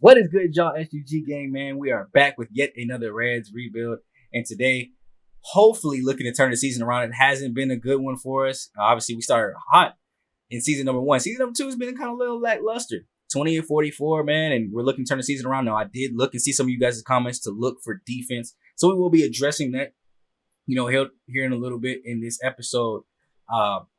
What is good, y'all? SUG gang, man. We are back with yet another Reds rebuild. And today, hopefully looking to turn the season around. It hasn't been a good one for us. Obviously, we started hot in season number 1. Season number 2 has been kind of a little lackluster. 20-44, man, and we're looking to turn the season around. Now, I did look and see some of you guys' comments to look for defense. So we will be addressing that, here in a little bit in this episode.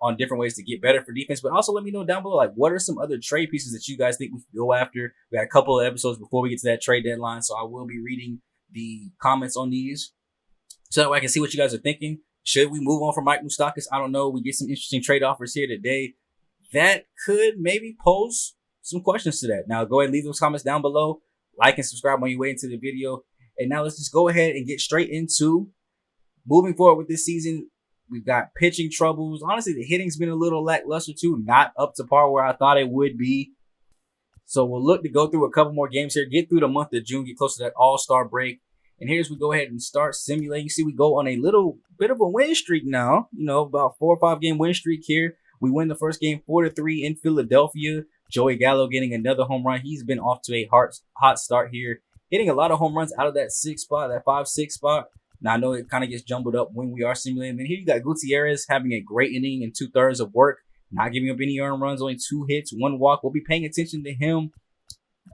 On different ways to get better for defense, but also let me know down below, like, what are some other trade pieces that you guys think we can go after? We got a couple of episodes before we get to that trade deadline, so I will be reading the comments on these so that way I can see what you guys are thinking. Should we move on from Mike Moustakas? I don't know. We get some interesting trade offers here today that could maybe pose some questions to that. Now, go ahead and leave those comments down below. Like and subscribe on your way into the video. And now let's just go ahead and get straight into moving forward with this season. We've got pitching troubles. Honestly, the hitting's been a little lackluster too, not up to par where I thought it would be. So we'll look to go through a couple more games here, get through the month of June, get close to that All-Star break. And here's we go ahead and start simulating. You see, we go on a little bit of a win streak now, about 4 or 5 game win streak here. We win the first game 4-3 in Philadelphia. Joey Gallow getting another home run. He's been off to a hot start here, hitting a lot of home runs out of that 6 spot, that 5-6 spot. Now, I know it kind of gets jumbled up when we are simulating. Then here you got Gutierrez having a great inning and 2/3 of work, not giving up any earned runs, only 2 hits, 1 walk. We'll be paying attention to him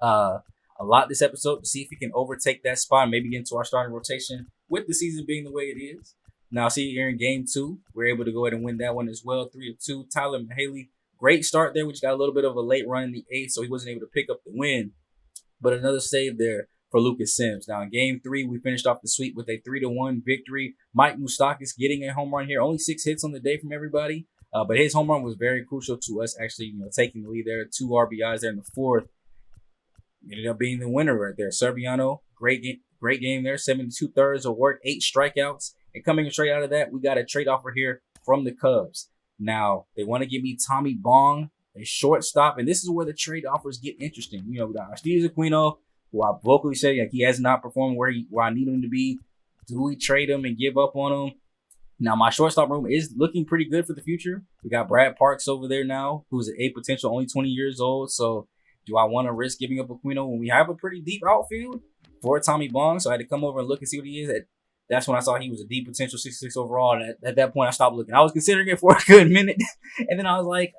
a lot this episode to see if he can overtake that spot and maybe get into our starting rotation with the season being the way it is. Now, see here in game 2, we're able to go ahead and win that one as well, 3-2. Tyler Mahaley, great start there. We just got a little bit of a late run in the 8th, so he wasn't able to pick up the win. But another save there for Lucas Sims. Now, in game 3, we finished off the sweep with a 3-1 victory. Mike Moustakas getting a home run here. Only 6 hits on the day from everybody. But his home run was very crucial to us actually, taking the lead there. 2 RBIs there in the 4th. Ended up being the winner right there. Serbiano, great game there. 72 of work, 8 strikeouts. And coming straight out of that, we got a trade offer here from the Cubs. Now, they want to give me Tommy Bong, a shortstop. And this is where the trade offers get interesting. We got Aristides Aquino, who I vocally say he has not performed where I need him to be. Do we trade him and give up on him? Now, my shortstop room is looking pretty good for the future. We got Brad Parks over there now, who's an A potential, only 20 years old. So do I want to risk giving up Aquino when we have a pretty deep outfield for Tommy Bong? So I had to come over and look and see what he is. That's when I saw he was a deep potential 66 overall. And at that point, I stopped looking. I was considering it for a good minute. And then I was like,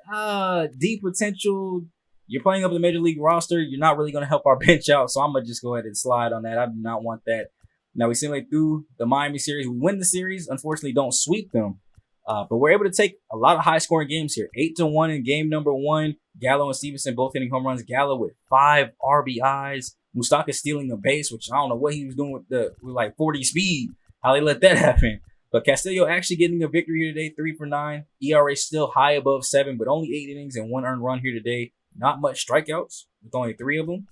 deep potential. You're playing up the major league roster. You're not really going to help our bench out. So I'm going to just go ahead and slide on that. I do not want that. Now, we simulate through the Miami series. We win the series. Unfortunately, don't sweep them. But we're able to take a lot of high-scoring games here. 8-1 in game number 1. Gallow and Stevenson both hitting home runs. Gallow with 5 RBIs. Moustakas stealing a base, which I don't know what he was doing with like 40 speed. How they let that happen. But Castillo actually getting a victory here today. 3 for 9. ERA still high above 7, but only 8 innings and 1 earned run here today. Not much strikeouts with only 3 of them.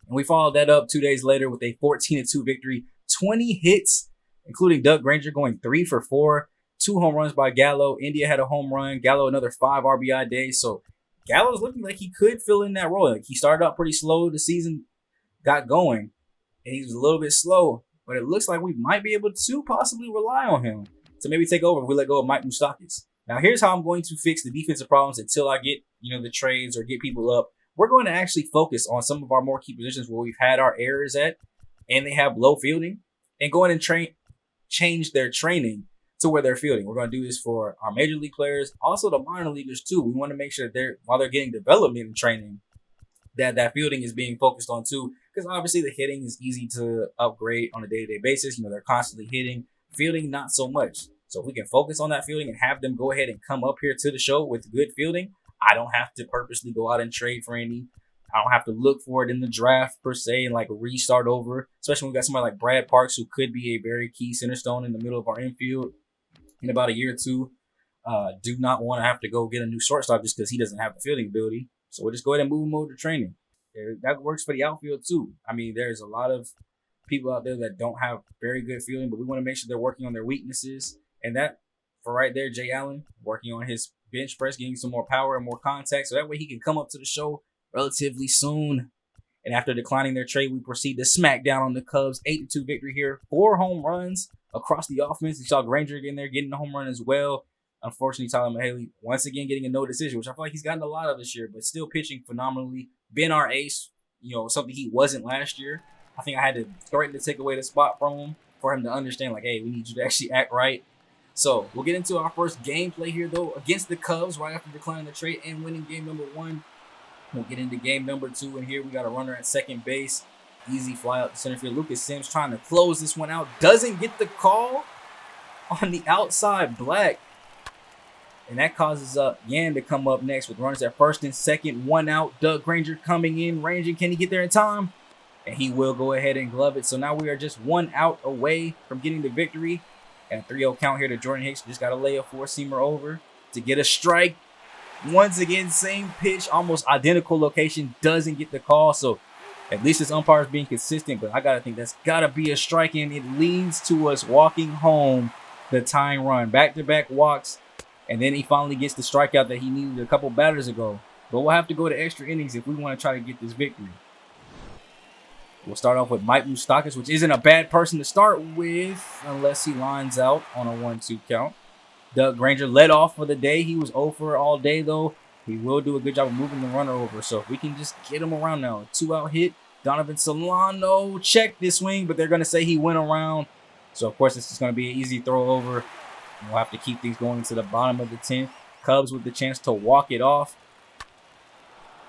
And we followed that up 2 days later with a 14-2 victory. 20 hits, including Doug Granger going 3 for 4. 2 home runs by Gallo. India had a home run. Gallo another 5 RBI days. So Gallo's looking like he could fill in that role. Like, he started out pretty slow. The season got going, and he was a little bit slow. But it looks like we might be able to possibly rely on him to maybe take over if we let go of Mike Moustakas. Now, here's how I'm going to fix the defensive problems until I get, the trades or get people up. We're going to actually focus on some of our more key positions where we've had our errors at and they have low fielding, and go ahead and change their training to where they're fielding. We're going to do this for our major league players, also the minor leaguers too. We want to make sure that while they're getting development and training, that fielding is being focused on too, because obviously the hitting is easy to upgrade on a day-to-day basis. They're constantly hitting. Fielding, not so much. So if we can focus on that fielding and have them go ahead and come up here to the show with good fielding, I don't have to purposely go out and trade for any. I don't have to look for it in the draft per se and like restart over, especially when we got somebody like Brad Parks, who could be a very key center stone in the middle of our infield in about a year or two. Do not want to have to go get a new shortstop just because he doesn't have the fielding ability. So we'll just go ahead and move him over to training. That works for the outfield too. I mean, there's a lot of people out there that don't have very good fielding, but we want to make sure they're working on their weaknesses. And that, for right there, Jay Allen, working on his bench press, getting some more power and more contact, so that way he can come up to the show relatively soon. And after declining their trade, we proceed to smack down on the Cubs. 8-2 victory here. 4 home runs across the offense. You saw Granger in there getting a home run as well. Unfortunately, Tyler Mahaley once again getting a no decision, which I feel like he's gotten a lot of this year, but still pitching phenomenally. Been our ace something he wasn't last year. I think I had to threaten to take away the spot from him for him to understand, like, hey, we need you to actually act right. So we'll get into our first gameplay here, though, against the Cubs right after declining the trade and winning game number 1. We'll get into game number 2, and here we got a runner at second base. Easy fly out to center field. Lucas Sims trying to close this one out. Doesn't get the call on the outside black. And that causes Yan to come up next with runners at first and second. 1 out. Doug Granger coming in, ranging. Can he get there in time? And he will go ahead and glove it. So now we are just 1 out away from getting the victory. And a 3-0 count here to Jordan Hicks. Just got to lay a 4-seamer over to get a strike. Once again, same pitch, almost identical location. Doesn't get the call. So at least this umpire is being consistent. But I got to think that's got to be a strike. And it leads to us walking home the tying run. Back-to-back walks. And then he finally gets the strikeout that he needed a couple batters ago. But we'll have to go to extra innings if we want to try to get this victory. We'll start off with Mike Moustakas, which isn't a bad person to start with unless he lines out on a 1-2 count. Doug Granger led off for the day. He was 0 for all day, though. He will do a good job of moving the runner over. So if we can just get him around now. 2-out hit. Donovan Solano checked this swing, but they're going to say he went around. So, of course, this is going to be an easy throw over. We'll have to keep things going to the bottom of the 10th. Cubs with the chance to walk it off.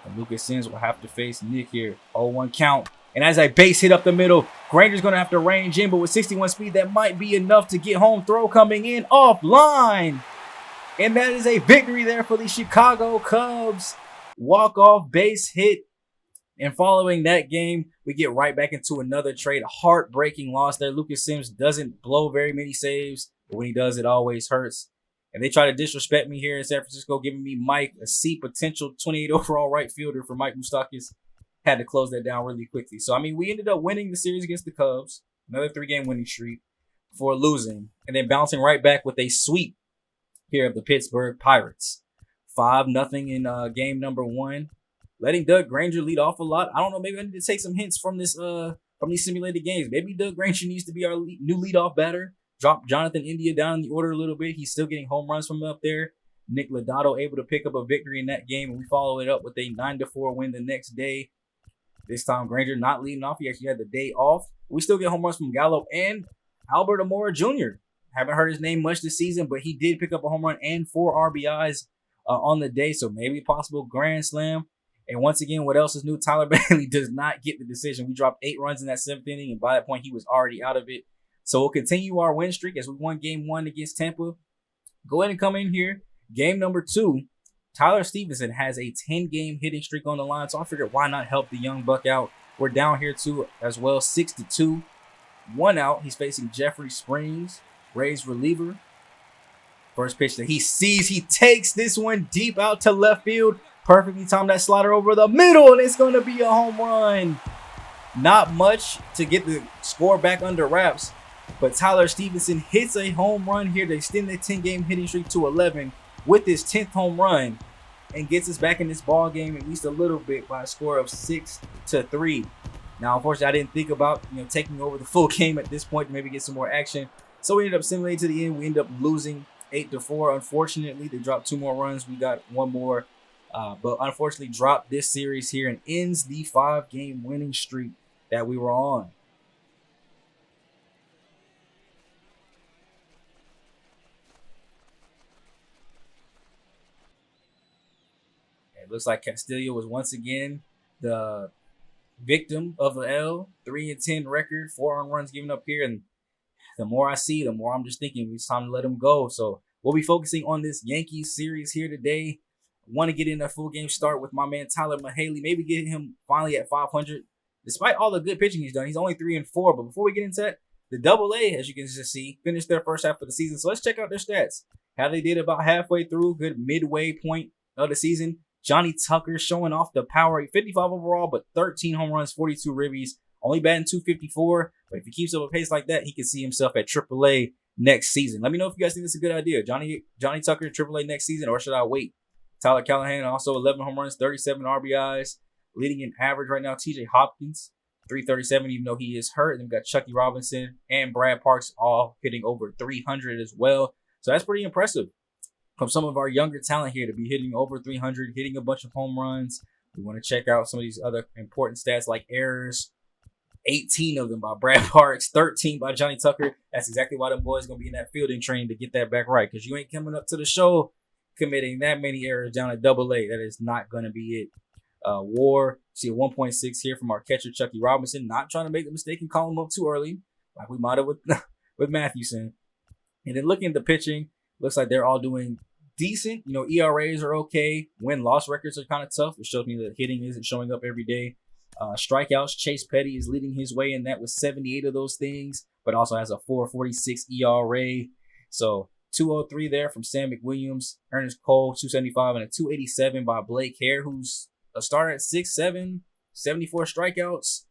And Lucas Sims will have to face Nick here. 0-1 count. And as a base hit up the middle, Granger's going to have to range in. But with 61 speed, that might be enough to get home. Throw coming in offline. And that is a victory there for the Chicago Cubs. Walk-off base hit. And following that game, we get right back into another trade. Heartbreaking loss there. Lucas Sims doesn't blow very many saves. But when he does, it always hurts. And they try to disrespect me here in San Francisco, giving me Mike, a C potential 28 overall right fielder for Mike Moustakas. Had to close that down really quickly. So, I mean, we ended up winning the series against the Cubs. Another 3-game winning streak before losing. And then bouncing right back with a sweep here of the Pittsburgh Pirates. 5-0 in game number 1. Letting Doug Granger lead off a lot. I don't know. Maybe I need to take some hints from this from these simulated games. Maybe Doug Granger needs to be our new leadoff batter. Drop Jonathan India down in the order a little bit. He's still getting home runs from up there. Nick Lodato able to pick up a victory in that game. And we follow it up with a 9-4 win the next day. This time Granger not leading off. He actually had the day off. We still get home runs from Gallow and Albert Amora Jr. Haven't heard his name much this season, but he did pick up a home run and 4 RBIs on the day. So maybe a possible grand slam. And once again, what else is new? Tyler Bailey does not get the decision. We dropped 8 runs in that 7th inning, and by that point, he was already out of it. So we'll continue our win streak as we won game 1 against Tampa. Go ahead and come in here. Game number 2, Tyler Stevenson has a 10-game hitting streak on the line, so I figured why not help the young buck out. We're down here too as well, 6-2. 1 out. He's facing Jeffrey Springs, Rays reliever. First pitch that he sees, he takes this one deep out to left field. Perfectly timed that slider over the middle, and it's going to be a home run. Not much to get the score back under wraps, but Tyler Stevenson hits a home run here to extend the 10-game hitting streak to 11 with his 10th home run and gets us back in this ball game at least a little bit by a score of 6-3. Now, unfortunately, I didn't think about taking over the full game at this point to maybe get some more action. So we ended up simulating to the end. We ended up losing 8-4. Unfortunately, they dropped 2 more runs. We got 1 more. But unfortunately dropped this series here and ends the 5-game winning streak that we were on. It looks like Castillo was once again the victim of the L. 3-10 record, 4 earned runs given up here. And the more I see, the more I'm just thinking it's time to let him go. So we'll be focusing on this Yankees series here today. Want to get in a full game start with my man Tyler Mahaley. Maybe get him finally at 500. Despite all the good pitching he's done, he's only 3-4. But before we get into that, the Double-A, as you can just see, finished their first half of the season. So let's check out their stats. How they did about halfway through, good midway point of the season. Johnny Tucker showing off the power, 55 overall, but 13 home runs, 42 ribbies, only batting .254. But if he keeps up a pace like that, he can see himself at AAA next season. Let me know if you guys think this is a good idea. Johnny Tucker, AAA next season, or should I wait? Tyler Callahan, also 11 home runs, 37 RBIs. Leading in average right now, TJ Hopkins, 337, even though he is hurt. And we've got Chucky Robinson and Brad Parks all hitting over 300 as well. So that's pretty impressive from some of our younger talent here to be hitting over 300, hitting a bunch of home runs. We want to check out some of these other important stats like errors. 18 of them by Brad Parks, 13 by Johnny Tucker. That's exactly why them boys going to be in that fielding train to get that back right. Because you ain't coming up to the show committing that many errors down at AA. That is not going to be it. WAR, see a 1.6 here from our catcher, Chucky Robinson. Not trying to make the mistake and call him up too early, like we might have with Mathewson. And then looking at the pitching, looks like they're all doing decent. ERAs are okay. Win-loss records are kind of tough, which shows me that hitting isn't showing up every day. Strikeouts, Chase Petty is leading his way in that with 78 of those things, but also has a 4.46 ERA. So 203 there from Sam McWilliams, Ernest Cole, 275, and a 287 by Blake Hare, who's a starter at 6'7", 74 strikeouts.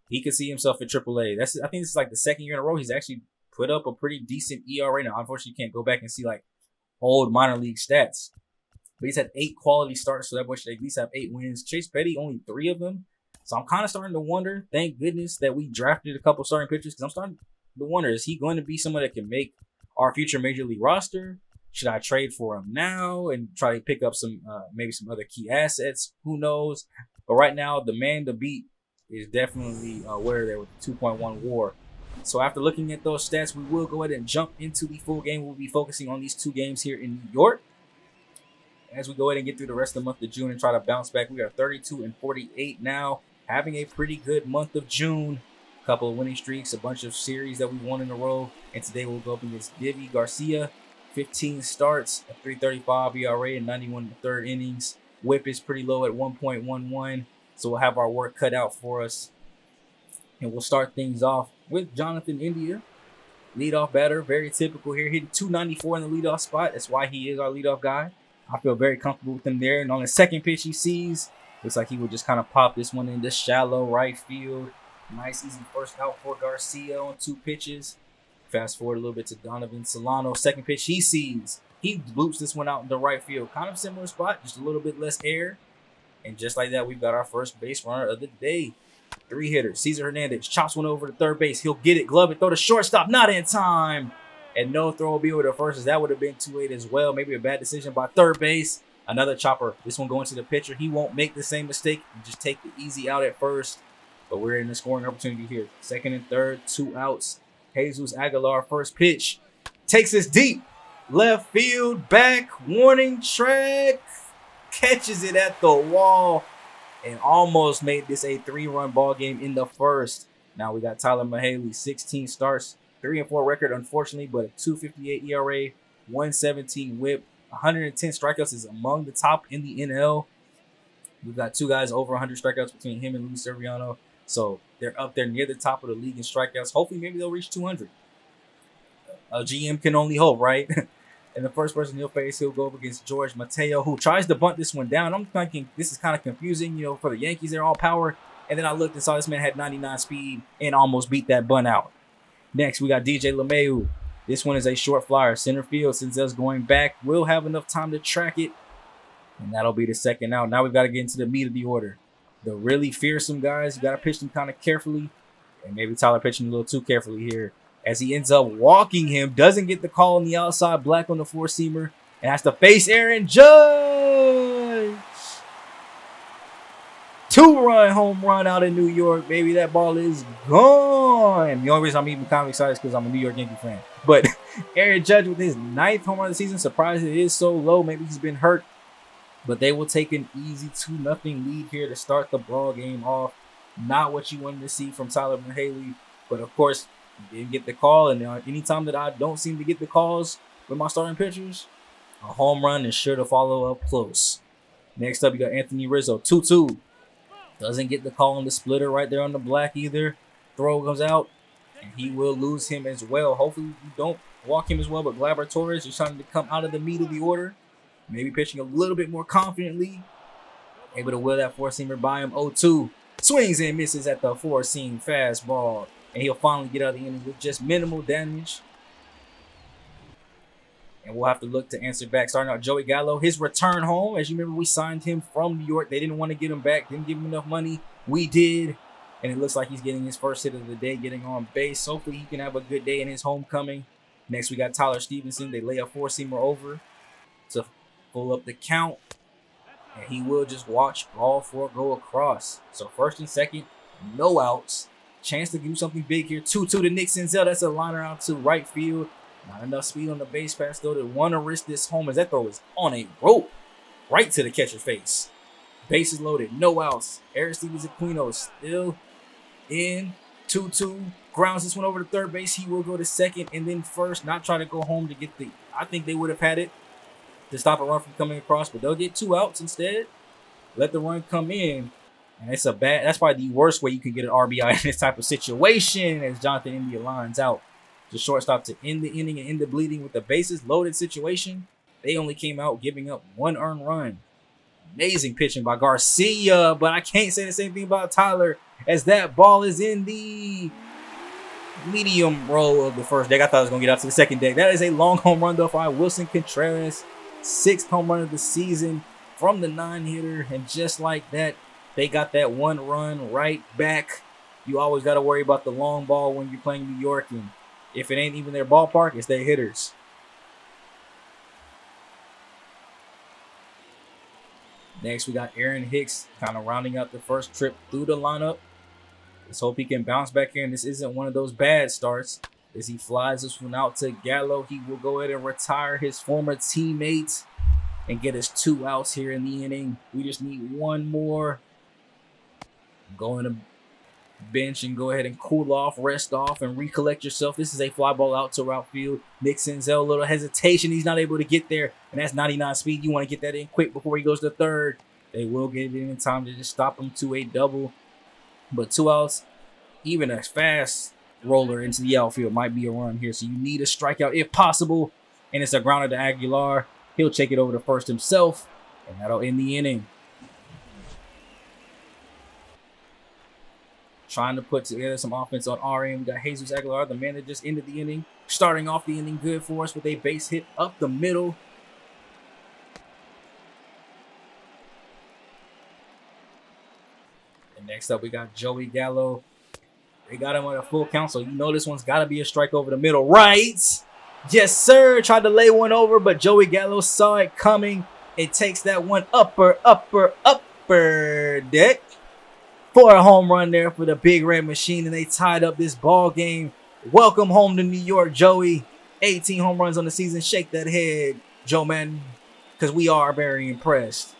He could see himself at AAA. I think this is like the second year in a row he's actually put up a pretty decent ERA. Now, unfortunately, you can't go back and see like old minor league stats. But he's had 8 quality starts, so that boy should at least have 8 wins. Chase Petty, only 3 of them. So I'm kind of starting to wonder, thank goodness that we drafted a couple starting pitchers, because I'm starting to wonder, is he going to be someone that can make our future major league roster? Should I trade for him now and try to pick up some maybe some other key assets? Who knows? But right now, the man to beat is definitely where there with the 2.1 WAR. So after looking at those stats, we will go ahead and jump into the full game. We'll be focusing on these 2 games here in New York. As we go ahead and get through the rest of the month of June and try to bounce back, we are 32-48 now, having a pretty good month of June. A couple of winning streaks, a bunch of series that we won in a row. And today we'll go up against Divy Garcia. 15 starts, a 3.35 ERA, and 91 in the third innings. Whip is pretty low at 1.11, so we'll have our work cut out for us. And we'll start things off with Jonathan India, leadoff batter, very typical here. Hitting 294 in the leadoff spot. That's why he is our leadoff guy. I feel very comfortable with him there. And on the second pitch he sees, looks like he will just kind of pop this one into shallow right field. Nice, easy first out for Garcia on 2 pitches. Fast forward a little bit to Donovan Solano. Second pitch he sees. He bloops this one out in the right field. Kind of similar spot, just a little bit less air. And just like that, we've got our first base runner of the day. 3-hitter. Cesar Hernandez chops one over to third base. He'll get it, glove it, throw to shortstop. Not in time. And no throw will be over to first, as that would have been too late as well. Maybe a bad decision by third base. Another chopper. This one going to the pitcher. He won't make the same mistake. Just take the easy out at first. But we're in the scoring opportunity here. Second and third, 2 outs. Jesus Aguilar, first pitch. Takes this deep. Left field, back, warning track. Catches it at the wall. And almost made this a 3-run ball game in the first. Now we got Tyler Mahaley, 16 starts, 3-4 record, unfortunately, but a 2.58 ERA, 117 whip, 110 strikeouts is among the top in the NL. We've got 2 guys over 100 strikeouts between him and Luis Severiano. So they're up there near the top of the league in strikeouts. Hopefully, maybe they'll reach 200. A GM can only hope, right? And the first person he'll face, he'll go up against George Mateo, who tries to bunt this one down. I'm thinking this is kind of confusing, for the Yankees. They're all power. And then I looked and saw this man had 99 speed and almost beat that bunt out. Next, we got DJ Lemayo. This one is a short flyer. Center field, since us going back, we'll have enough time to track it. And that'll be the second out. Now we've got to get into the meat of the order. The really fearsome guys, you got to pitch them kind of carefully. And maybe Tyler pitching a little too carefully here, as he ends up walking him, doesn't get the call on the outside, black on the 4-seamer, and has to face Aaron Judge. 2-run home run out in New York, baby. That ball is gone. The only reason I'm even kind of excited is because I'm a New York Yankee fan. But Aaron Judge with his 9th home run of the season, surprised it is so low. Maybe he's been hurt. But they will take an easy 2-0 lead here to start the ball game off. Not what you wanted to see from Tyler Mahaley. But, of course, didn't get the call, and anytime that I don't seem to get the calls with my starting pitchers, a home run is sure to follow up close. Next up, you got Anthony Rizzo, 2-2. Doesn't get the call on the splitter right there on the black either. Throw comes out, and he will lose him as well. Hopefully, you don't walk him as well, but Gleyber Torres is trying to come out of the meat of the order. Maybe pitching a little bit more confidently. Able to will that 4-seamer by him. 0-2. Swings and misses at the 4-seam fastball. And he'll finally get out of the inning with just minimal damage. And we'll have to look to answer back. Starting out, Joey Gallow, his return home. As you remember, we signed him from New York. They didn't want to get him back. Didn't give him enough money. We did. And it looks like he's getting his first hit of the day, getting on base. Hopefully he can have a good day in his homecoming. Next, we got Tyler Stevenson. They lay a 4-seamer over to pull up the count. And he will just watch all four go across. So first and second, no outs. Chance to do something big here. 2-2 to Nick Senzel. That's a liner out to right field. Not enough speed on the base pass, though, to want to risk this home as that throw is on a rope. Right to the catcher's face. Bases loaded. No outs. Aristides Aquino still in. 2-2. Grounds this one over to third base. He will go to second and then first. Not try to go home to get the... I think they would have had it to stop a run from coming across, but they'll get 2 outs instead. Let the run come in. And it's that's probably the worst way you can get an RBI in this type of situation as Jonathan India lines out to shortstop to end the inning and end the bleeding with the bases loaded situation. They only came out giving up 1 earned run. Amazing pitching by Garcia, but I can't say the same thing about Tyler as that ball is in the medium row of the first deck. I thought I was going to get out to the second deck. That is a long home run though by Wilson Contreras. 6th home run of the season from the 9-hitter. And just like that, they got that 1 run right back. You always got to worry about the long ball when you're playing New York. And if it ain't even their ballpark, it's their hitters. Next, we got Aaron Hicks kind of rounding out the first trip through the lineup. Let's hope he can bounce back here. And this isn't one of those bad starts. As he flies this one out to Gallow, he will go ahead and retire his former teammate and get us 2 outs here in the inning. We just need 1 more. Go in the bench and go ahead and cool off, rest off, and recollect yourself. This is a fly ball out to outfield. Nick Senzel, a little hesitation. He's not able to get there, and that's 99 speed. You want to get that in quick before he goes to third. They will get it in time to just stop him to a double. But 2 outs, even a fast roller into the outfield might be a run here. So you need a strikeout if possible, and it's a grounder to Aguilar. He'll take it over to first himself, and that'll end the inning. Trying to put together some offense on our end. We got Jesus Aguilar, the man that just ended the inning. Starting off the inning good for us with a base hit up the middle. And next up, we got Joey Gallow. They got him on a full count, so you know this one's got to be a strike over the middle, right? Yes, sir. Tried to lay one over, but Joey Gallow saw it coming. It takes that one upper deck for a home run there for the Big Red Machine, and they tied up this ball game. Welcome home to New York, Joey. 18 home runs on the season. Shake that head, Joe Madden, because we are very impressed.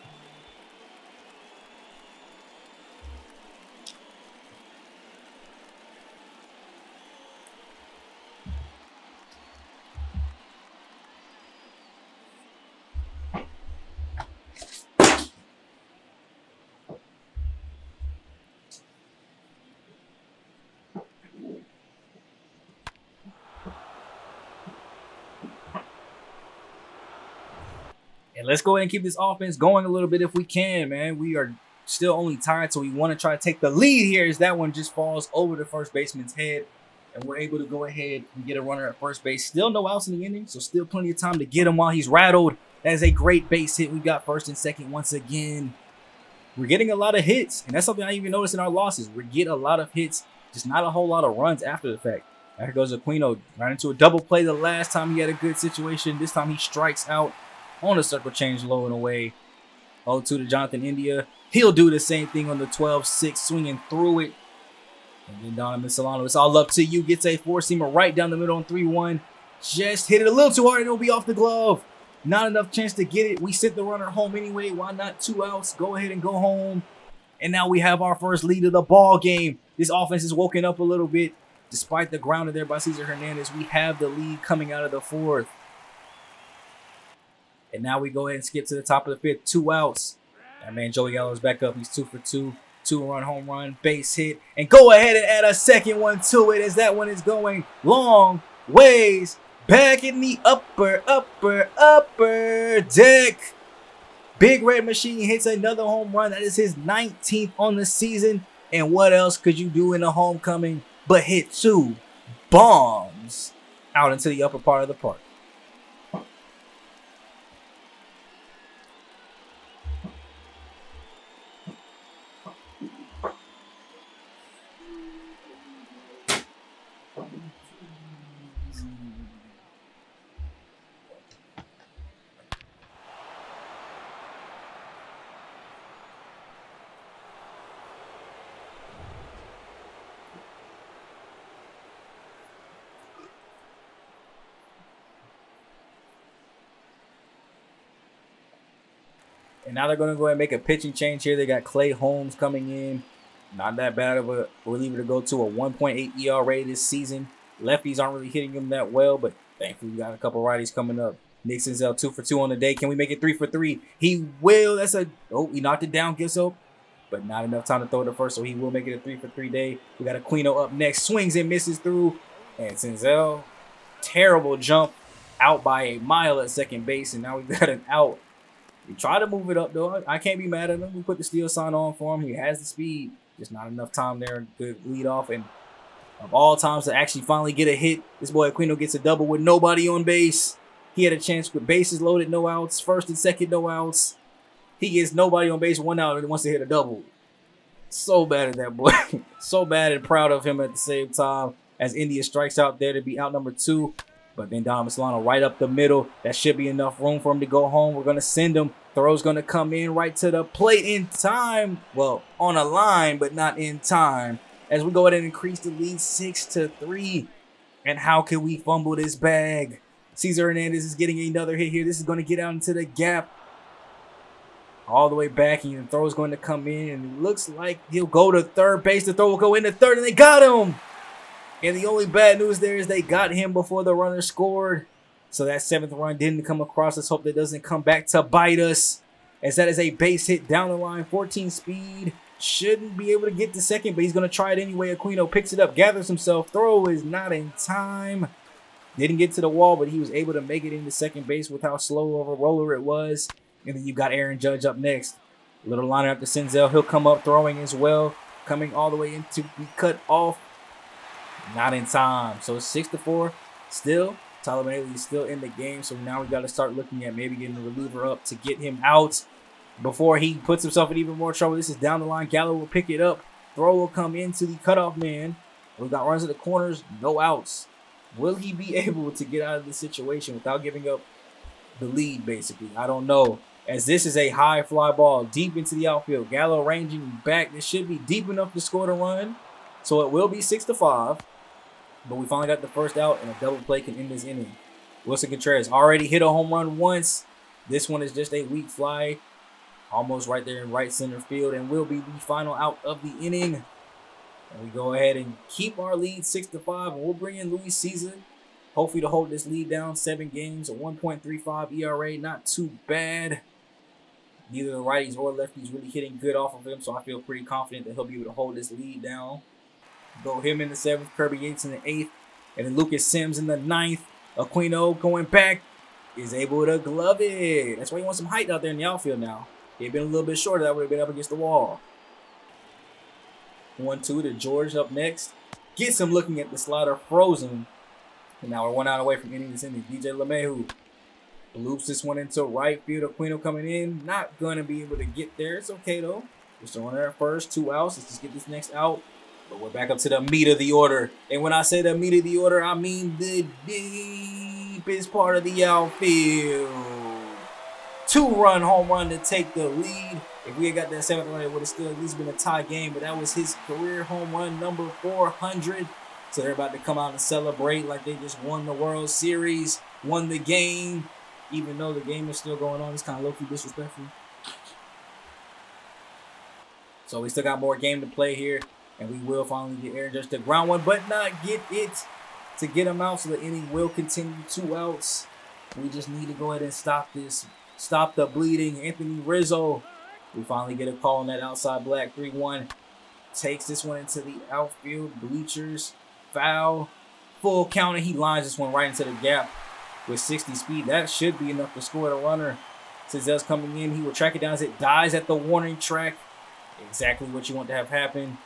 And let's go ahead and keep this offense going a little bit if we can, man. We are still only tied, so we want to try to take the lead here as that one just falls over the first baseman's head. And we're able to go ahead and get a runner at first base. Still no outs in the inning, so still plenty of time to get him while he's rattled. That is a great base hit. We got first and second once again. We're getting a lot of hits, and that's something I even noticed in our losses. We get a lot of hits, just not a whole lot of runs after the fact. There goes Aquino. Ran into a double play the last time he had a good situation. This time he strikes out on the circle change low and away. 0-2 to Jonathan India. He'll do the same thing on the 12-6, swinging through it. And then Donovan Solano, it's all up to you. Gets a four-seamer right down the middle on 3-1. Just hit it a little too hard and it'll be off the glove. Not enough chance to get it. We sent the runner home anyway. Why not 2 outs? Go ahead and go home. And now we have our first lead of the ball game. This offense is woken up a little bit. Despite the grounder there by Cesar Hernandez, we have the lead coming out of the 4th. And now we go ahead and skip to the top of the 5th. 2 outs. That man Joey Gallow is back up. He's 2 for 2. 2-run home run, base hit. And go ahead and add a second one to it as that one is going long ways back in the upper deck. Big Red Machine hits another home run. That is his 19th on the season. And what else could you do in a homecoming but hit 2 bombs out into the upper part of the park? And now they're going to go ahead and make a pitching change here. They got Clay Holmes coming in. Not that bad of a reliever to go to. A 1.8 ERA this season. Lefties aren't really hitting him that well, but thankfully we got a couple righties coming up. Nick Senzel 2 for 2 on the day. Can we make it 3 for 3? He will. He knocked it down, Gilso, but not enough time to throw it to first, so he will make it a 3 for 3 day. We got Aquino up next. Swings and misses through. And Senzel, terrible jump, out by a mile at second base, and now we got an out. He tried to move it up, though. I can't be mad at him. We put the steal sign on for him. He has the speed. Just not enough time there. Good lead off. And of all times to actually finally get a hit, this boy Aquino gets a double with nobody on base. He had a chance with bases loaded, no outs. First and second, no outs. He gets nobody on base, 1 out, and wants to hit a double. So bad at that boy. So bad and proud of him at the same time as India strikes out there to be out number 2. But then Dom Solano right up the middle. That should be enough room for him to go home. We're going to send him. Throw's going to come in right to the plate in time. Well, on a line, but not in time. As we go ahead and increase the lead 6-3. And how can we fumble this bag? Cesar Hernandez is getting another hit here. This is going to get out into the gap. All the way back. And the throw's going to come in. And it looks like he'll go to third base. The throw will go into third. And they got him. And the only bad news there is they got him before the runner scored. So that 7th run didn't come across. Let's hope that doesn't come back to bite us. As that is a base hit down the line. 14 speed. Shouldn't be able to get to second, but he's going to try it anyway. Aquino picks it up, gathers himself. Throw is not in time. Didn't get to the wall, but he was able to make it into second base with how slow of a roller it was. And then you've got Aaron Judge up next. Little liner up to Senzel. He'll come up throwing as well. Coming all the way into the cut off. Not in time. So it's 6-4. Still, Tyler Bailey is still in the game. So now we got to start looking at maybe getting the reliever up to get him out before he puts himself in even more trouble. This is down the line. Gallow will pick it up. Throw will come into the cutoff man. We've got runs at the corners. No outs. Will he be able to get out of this situation without giving up the lead, basically? I don't know. As this is a high fly ball deep into the outfield. Gallow ranging back. This should be deep enough to score the run. So it will be 6-5. But we finally got the first out, and a double play can end this inning. Wilson Contreras already hit a home run once. This one is just a weak fly. Almost right there in right center field, and will be the final out of the inning. And we go ahead and keep our lead 6-5, and we'll bring in Luis Cesar. Hopefully to hold this lead down. 7 games, a 1.35 ERA. Not too bad. Neither the righties or lefties really hitting good off of him, so I feel pretty confident that he'll be able to hold this lead down. Go him in the 7th, Kirby Yates in the 8th, and then Lucas Sims in the 9th. Aquino going back is able to glove it. That's why he wants some height out there in the outfield now. He'd been a little bit shorter, that would have been up against the wall. 1-2 to George up next. Gets him looking at the slider frozen. And now we're 1 out away from ending this inning. DJ Lemayo loops this one into right field. Aquino coming in. Not going to be able to get there. It's okay, though. Just a runner at first. 2 outs. Let's just get this next out. But we're back up to the meat of the order. And when I say the meat of the order, I mean the deepest part of the outfield. 2-run home run to take the lead. If we had got that 7th run, it would have still at least been a tie game. But that was his career home run number 400. So they're about to come out and celebrate like they just won the World Series, won the game. Even though the game is still going on, it's kind of low-key disrespectful. So we still got more game to play here. And we will finally get Aaron Judge to ground one, but not get it to get him out. So the inning will continue. 2 outs. We just need to go ahead and stop this. Stop the bleeding. Anthony Rizzo. We finally get a call on that outside black. 3-1. Takes this one into the outfield. Bleachers. Foul. Full counter. He lines this one right into the gap with 60 speed. That should be enough to score the runner. Senzel's coming in. He will track it down as it dies at the warning track. Exactly what you want to have happen.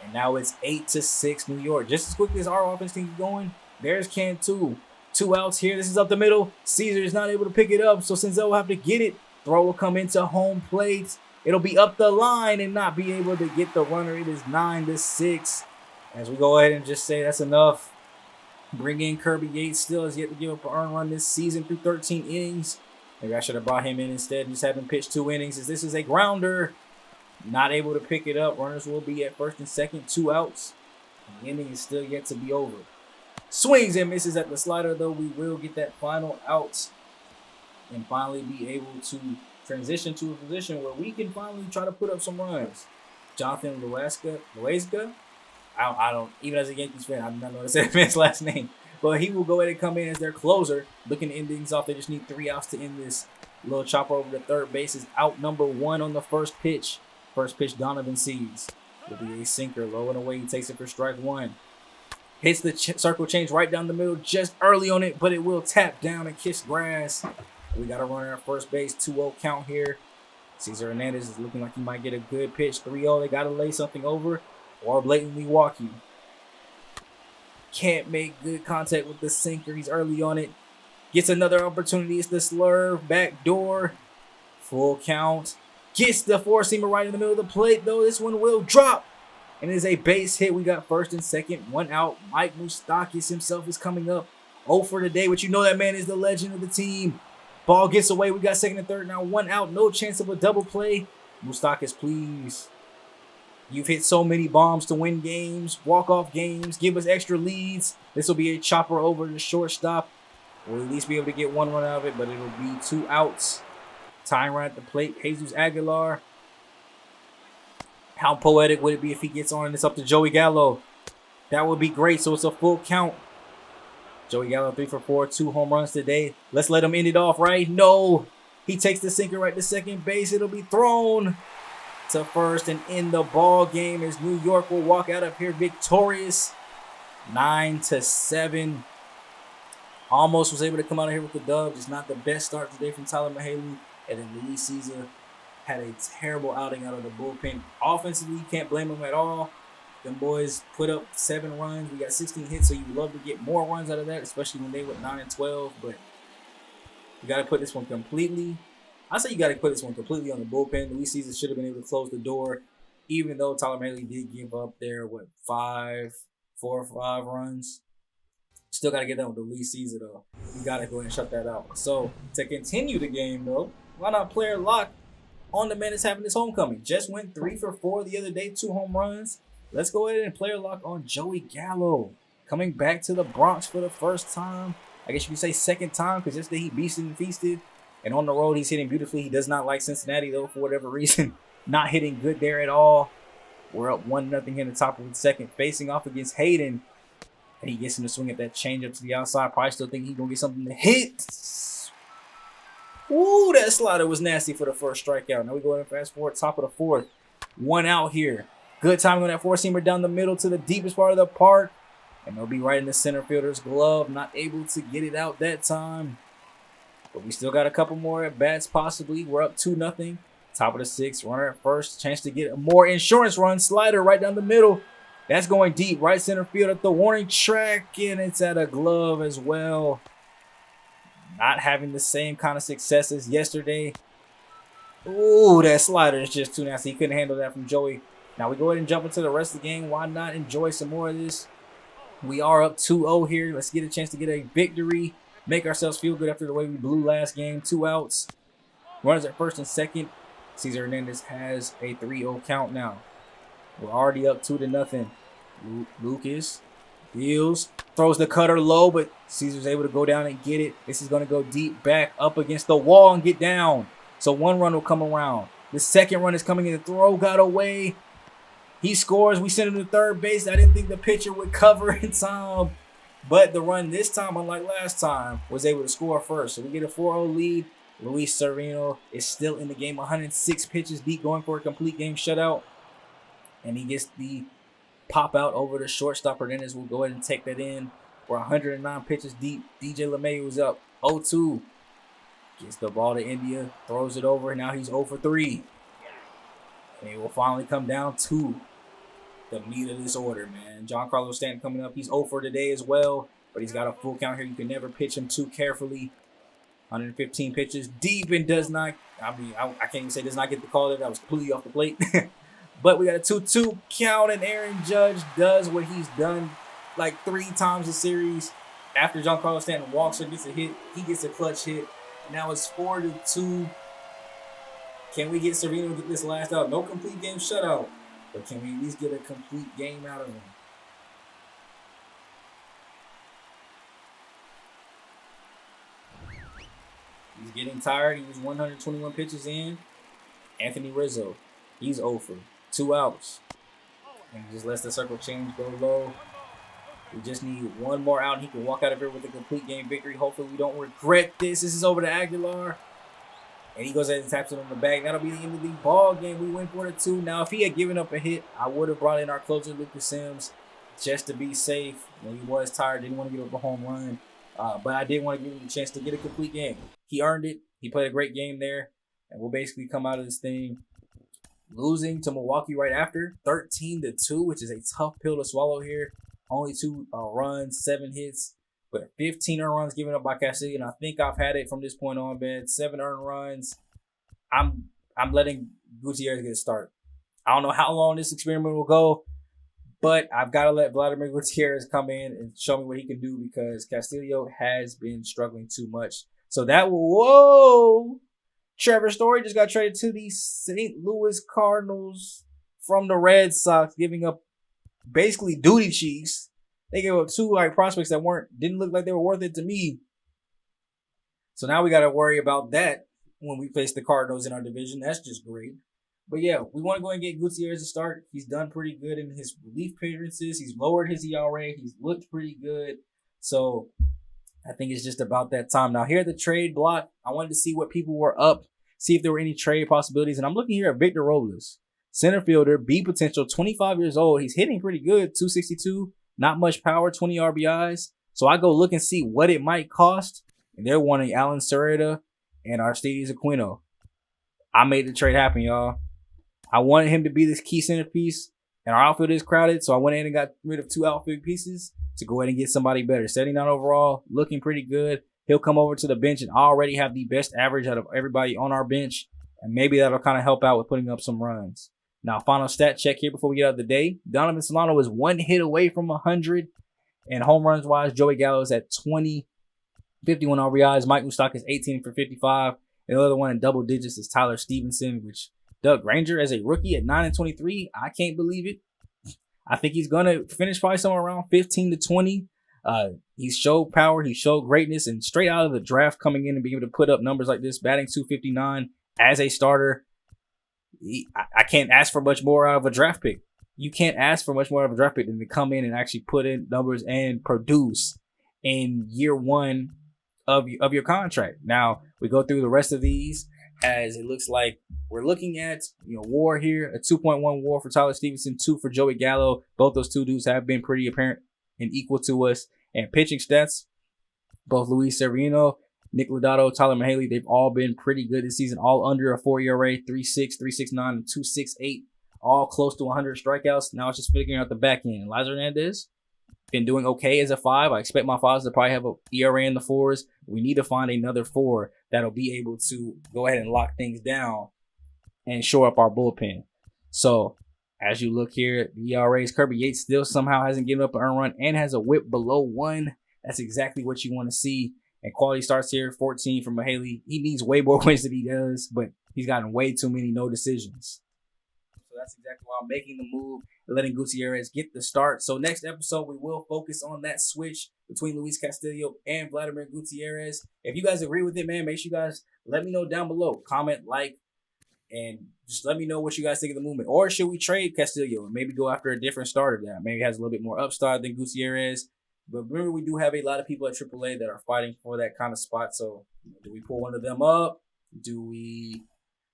And now it's 8-6 New York. Just as quickly as our offense can get going, there's Cantu. 2 outs here. This is up the middle. Caesar is not able to pick it up, so Senzel will have to get it. Throw will come into home plate. It'll be up the line and not be able to get the runner. It is 9-6. As we go ahead and just say that's enough. Bring in Kirby Yates. Still has yet to give up an earned run this season through 13 innings. Maybe I should have brought him in instead and just have him pitch 2 innings, as this is a grounder. Not able to pick it up. Runners will be at first and second. 2 outs. The inning is still yet to be over. Swings and misses at the slider, though. We will get that final out and finally be able to transition to a position where we can finally try to put up some runs. Jonathan Loaiska. I don't, even as a Yankees fan, I do not know how to say that man's last name. But he will go ahead and come in as their closer, looking to end things off. They just need 3 outs to end this. Little chopper over the third base is out number 1 on the first pitch. First pitch, Donovan sees. Will be a sinker, low and away. He takes it for strike 1. Hits the circle change right down the middle, just early on it, but it will tap down and kiss grass. We got a runner at first base, 2-0 count here. Cesar Hernandez is looking like he might get a good pitch, 3-0. They got to lay something over or blatantly walk you. Can't make good contact with the sinker. He's early on it. Gets another opportunity. It's the slurve, back door, full count. Gets the 4-seamer right in the middle of the plate, though. This one will drop. And it is a base hit. We got first and second, 1 out. Mike Moustakas himself is coming up 0 for today, but you know that man is the legend of the team. Ball gets away. We got second and third now. 1 out. No chance of a double play. Moustakas, please. You've hit so many bombs to win games, walk-off games, give us extra leads. This will be a chopper over the shortstop. We'll at least be able to get 1 run out of it, but it'll be 2 outs. Tying right at the plate, Jesus Aguilar. How poetic would it be if he gets on and it's up to Joey Gallow? That would be great, so it's a full count. Joey Gallow 3 for 4, 2 home runs today. Let's let him end it off, right? No. He takes the sinker right to second base. It'll be thrown to first and in the ball game as New York will walk out of here victorious 9-7. Almost was able to come out of here with the dub. Just not the best start today from Tyler Mahaley. And then Luis Caesar had a terrible outing out of the bullpen. Offensively, you can't blame them at all. Them boys put up 7 runs. We got 16 hits, so you would love to get more runs out of that, especially when they went 9-12. But you got to put this one completely. I say you got to put this one completely on the bullpen. Luis Caesar should have been able to close the door, even though Tyler Mahaley did give up there, 4 or 5 runs. Still got to get done with the Luis Caesar, though. You got to go ahead and shut that out. So, to continue the game, though, why not player lock on the man that's having his homecoming? Just went 3 for 4 the other day, 2 home runs. Let's go ahead and player lock on Joey Gallow. Coming back to the Bronx for the first time. I guess you could say second time, because yesterday he beasted and feasted. And on the road, he's hitting beautifully. He does not like Cincinnati, though, for whatever reason. Not hitting good there at all. We're up 1-0 in the top of the second. Facing off against Hayden. And he gets him to swing at that changeup to the outside. Probably still thinking he's going to get something to hit. Ooh, that slider was nasty for the first strikeout. Now we go ahead and fast forward, top of the fourth. 1 out here. Good timing on that 4-seamer down the middle to the deepest part of the park. And they'll be right in the center fielder's glove. Not able to get it out that time. But we still got a couple more at bats possibly. We're up 2-0. Top of the 6th. Runner at first. Chance to get a more insurance run. Slider right down the middle. That's going deep. Right center field at the warning track. And it's at a glove as well. Not having the same kind of success as yesterday. Ooh, that slider is just too nasty. He couldn't handle that from Joey. Now we go ahead and jump into the rest of the game. Why not enjoy some more of this? We are up 2-0 here. Let's get a chance to get a victory. Make ourselves feel good after the way we blew last game. 2 outs. Runners at first and second. Cesar Hernandez has a 3-0 count now. We're already up 2-0. Lucas deals. Throws the cutter low, but Cesar's able to go down and get it. This is going to go deep back up against the wall and get down. So 1 run will come around. The second run is coming in. The throw got away. He scores. We send him to third base. I didn't think the pitcher would cover in time. But the run this time, unlike last time, was able to score first. So we get a 4-0 lead. Luis Severino is still in the game. 106 pitches deep, going for a complete game shutout. And he gets the pop out over the shortstop. Hernandez will go ahead and take that in. We're 109 pitches deep. DJ Lemayo is up 0-2. Gets the ball to India. Throws it over. Now he's 0 for 3. And it will finally come down to the meat of this order, man. Giancarlo Stanton coming up. He's 0 for today as well. But he's got a full count here. You can never pitch him too carefully. 115 pitches deep and does not, I can't even say does not get the call. That was completely off the plate. But we got a 2-2 count, and Aaron Judge does what he's done like 3 times this series. After Giancarlo Stanton walks or gets a hit, he gets a clutch hit. Now it's 4-2. Can we get Sereno to get this last out? No complete game shutout. But can we at least get a complete game out of him? He's getting tired. He was 121 pitches in. Anthony Rizzo, he's over 2 outs. And he just lets the circle change go low. We just need one more out, and he can walk out of here with a complete game victory. Hopefully, we don't regret this. This is over to Aguilar. And he goes ahead and taps it on the bag. That'll be the end of the ball game. We win 4-2. Now, if he had given up a hit, I would have brought in our closer, Lucas Sims, just to be safe. He was tired, didn't want to give up a home run. But I did want to give him a chance to get a complete game. He earned it. He played a great game there. And we'll basically come out of this thing losing to Milwaukee right after, 13-2, which is a tough pill to swallow here. Only 2 runs, 7 hits, but 15 earned runs given up by Castillo. And I think I've had it from this point on, man. 7 earned runs. I'm letting Gutierrez get a start. I don't know how long this experiment will go, but I've got to let Vladimir Gutierrez come in and show me what he can do because Castillo has been struggling too much. So that will, Trevor Story just got traded to the St. Louis Cardinals from the Red Sox, giving up basically duty cheeks. They gave up 2 prospects that didn't look like they were worth it to me. So now we got to worry about that when we face the Cardinals in our division. That's just great. But yeah, we want to go and get Gutierrez to start. He's done pretty good in his relief appearances. He's lowered his ERA. He's looked pretty good. So I think it's just about that time. Now here at the trade block, I wanted to see what people were up, see if there were any trade possibilities. And I'm looking here at Victor Robles. Center fielder, B potential, 25 years old. He's hitting pretty good, 262. Not much power, 20 RBIs. So I go look and see what it might cost. And they're wanting Alan Cerreta and Aristides Aquino. I made the trade happen, y'all. I wanted him to be this key centerpiece. And our outfield is crowded. So I went in and got rid of 2 outfield pieces to go ahead and get somebody better. 79 overall, looking pretty good. He'll come over to the bench and already have the best average out of everybody on our bench. And maybe that'll kind of help out with putting up some runs. Now, final stat check here before we get out of the day. Donovan Solano is 1 hit away from 100. And home runs wise, Joey Gallow is at 20, 51 RBIs. Mike Moustakas is 18 for 55. And the other one in double digits is Tyler Stevenson, which Doug Granger as a rookie at 9 and 23. I can't believe it. I think he's going to finish probably somewhere around 15 to 20. He showed power. He showed greatness. And straight out of the draft coming in and being able to put up numbers like this, batting 259 as a starter. I can't ask for much more out of a draft pick. You can't ask for much more out of a draft pick than to come in and actually put in numbers and produce in year 1 of your contract. Now, we go through the rest of these as it looks like we're looking at, WAR here, a 2.1 WAR for Tyler Stevenson, 2 for Joey Gallo. Both those 2 dudes have been pretty apparent and equal to us. And pitching stats, both Luis Severino, Nick Lodato, Tyler Mahaley, they've all been pretty good this season, all under a 4 ERA, 3.6, 3.69, and 2.68, all close to 100 strikeouts. Now it's just figuring out the back end. Liza Hernandez, been doing okay as a 5. I expect my 5s to probably have a ERA in the 4s. We need to find another 4 that'll be able to go ahead and lock things down and shore up our bullpen. So as you look here, the ERAs, Kirby Yates still somehow hasn't given up an earned run and has a whip below 1. That's exactly what you want to see. And quality starts here, 14 from Mahaley. He needs way more wins than he does, but he's gotten way too many no decisions. So that's exactly why I'm making the move and letting Gutierrez get the start. So next episode, we will focus on that switch between Luis Castillo and Vladimir Gutierrez. If you guys agree with it, man, make sure you guys let me know down below. Comment, like, and just let me know what you guys think of the movement. Or should we trade Castillo and maybe go after a different starter that maybe has a little bit more upside than Gutierrez? But remember, we do have a lot of people at AAA that are fighting for that kind of spot. So do we pull one of them up? Do we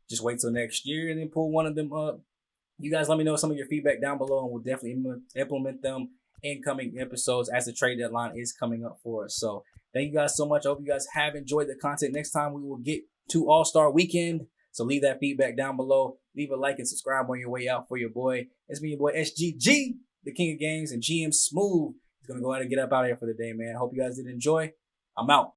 just wait till next year and then pull one of them up? You guys let me know some of your feedback down below, and we'll definitely implement them in coming episodes as the trade deadline is coming up for us. So thank you guys so much. I hope you guys have enjoyed the content. Next time we will get to All-Star Weekend. So leave that feedback down below. Leave a like and subscribe on your way out for your boy. It's me, your boy SGG, the King of Games, and GM Smooth. He's going to go ahead and get up out of here for the day, man. I hope you guys did enjoy. I'm out.